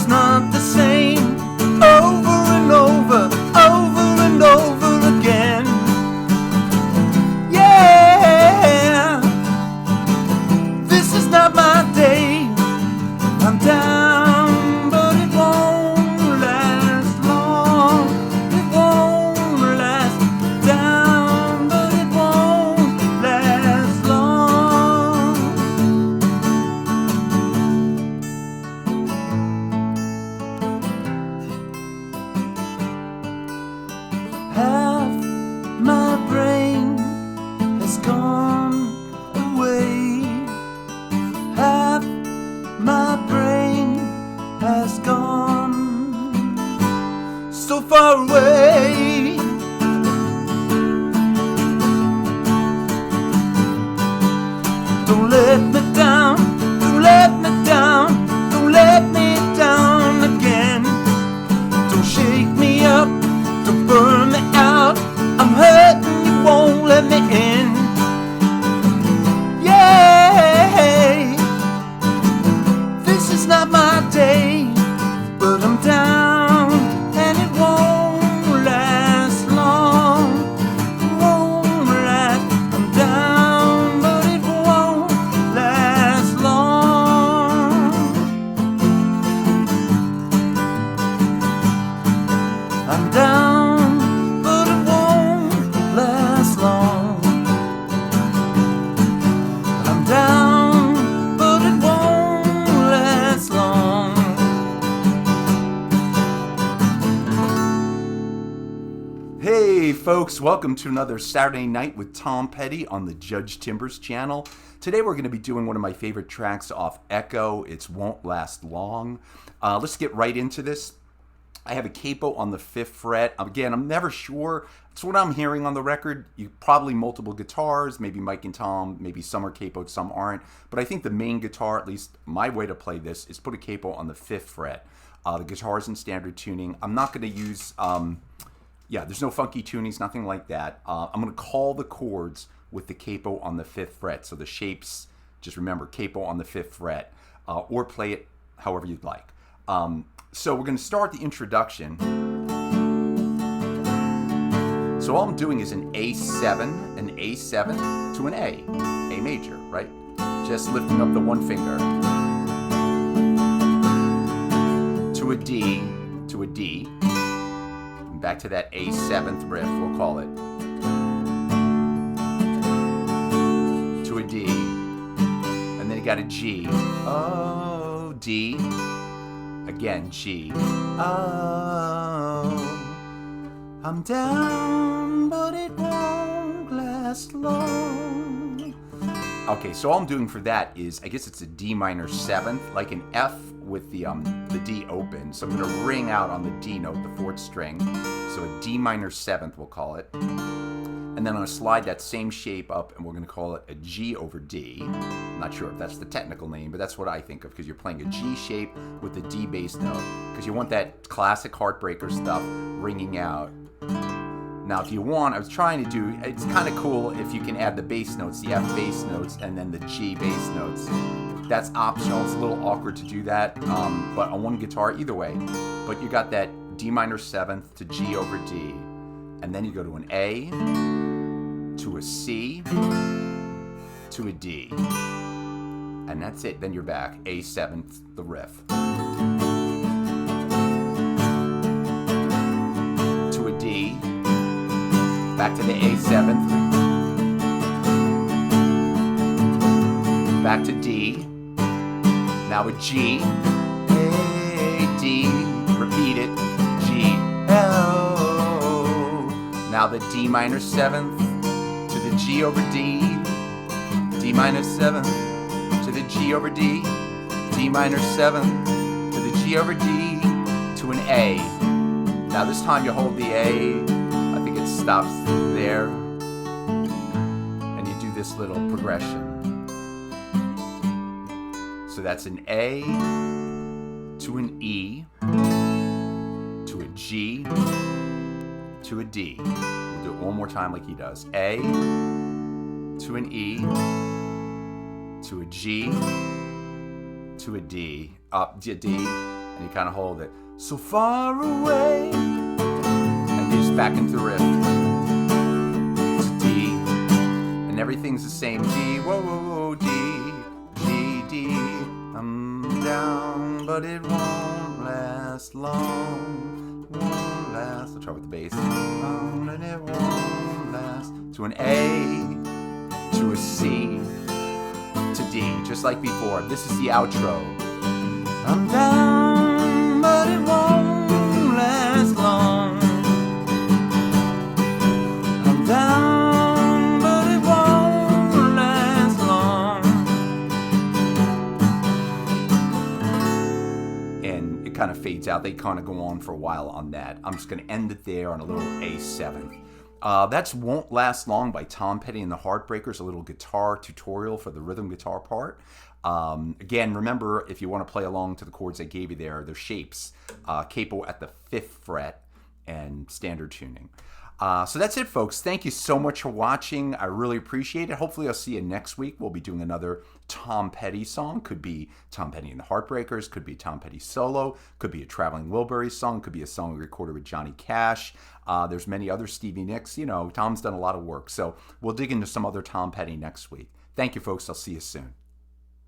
not the same. Over and over, over and over again. Yeah, this is not my day. I'm down, but it won't last long. It won't last. Down, but it won't last long. Half my brain has gone away. Half my brain has gone so far away. Don't let me down, don't let me down, don't let me down again. Don't shake me up, don't burn me out. I'm hurting, you won't let me in. Yeah, this is not my day, but I'm down, and it won't last long. It won't last. I'm down, but it won't last long. I'm down, but it won't last long. I'm down, but it won't last long. Hey folks, welcome to another Saturday Night with Tom Petty on the Judge Timbers channel. Today we're going to be doing one of my favorite tracks off Echo, It's Won't Last Long. Let's get right into this. I have a capo on the 5th fret. Again, I'm never sure. It's what I'm hearing on the record. You probably multiple guitars, maybe Mike and Tom, maybe some are capoed, some aren't. But I think the main guitar, at least my way to play this, is put a capo on the 5th fret. The guitar's in standard tuning. I'm not going to use, there's no funky tunings, nothing like that. I'm going to call the chords with the capo on the 5th fret. So the shapes, just remember, capo on the 5th fret, or play it however you'd like. So we're going to start the introduction. So all I'm doing is an A7 to an A major, right? Just lifting up the one finger. To a D, and back to that A7th riff, we'll call it. To a D, and then you got a G. Oh, D. Again, G. Oh, I'm down, but it won't last long. Okay, so all I'm doing for that is, I guess it's a D minor 7th, like an F with the D open. So I'm going to ring out on the D note, the 4th string. So a D minor 7th, we'll call it. And then I'm going to slide that same shape up, and we're going to call it a G over D. I'm not sure if that's the technical name, but that's what I think of, because you're playing a G shape with a D bass note, because you want that classic Heartbreaker stuff ringing out. Now, if you want, I was trying to do, it's kind of cool if you can add the bass notes, the F bass notes, and then the G bass notes. That's optional. It's a little awkward to do that, but on one guitar, either way. But you got that D minor 7th to G over D, and then you go to an A, to a C, to a D, and that's it. Then you're back, A7th, the riff, to a D, back to the A7th, back to D, now a G, A, D, repeat it, G, L, now the D minor 7th, to the G over D, D minor 7th, to the G over D, D minor 7th, to the G over D, to an A. Now this time you hold the A, I think it stops there, and you do this little progression. So that's an A, to an E, to a G, to a D. We'll do it one more time like he does. A, to an E, to a G, to a D, up to a D, and you kind of hold it. So far away, and you just back into the riff to D, and everything's the same. D, whoa, whoa, whoa, D, G, D. I'm down, but it won't last long. Won't last. I'll try with the bass. And it won't last. To an A, to a C, to D, just like before. This is the outro. I'm down, but it won't last long. I'm down, but it won't last long. And it kind of fades out. They kind of go on for a while on that. I'm just going to end it there on a little A7. That's Won't Last Long by Tom Petty and the Heartbreakers, a little guitar tutorial for the rhythm guitar part. Again, remember, if you want to play along to the chords I gave you there, they're shapes, capo at the 5th fret, and standard tuning. So that's it, folks. Thank you so much for watching. I really appreciate it. Hopefully I'll see you next week. We'll be doing another Tom Petty song. Could be Tom Petty and the Heartbreakers. Could be Tom Petty solo. Could be a Traveling Wilburys song. Could be a song we recorded with Johnny Cash. There's many other Stevie Nicks. You know, Tom's done a lot of work. So we'll dig into some other Tom Petty next week. Thank you, folks. I'll see you soon.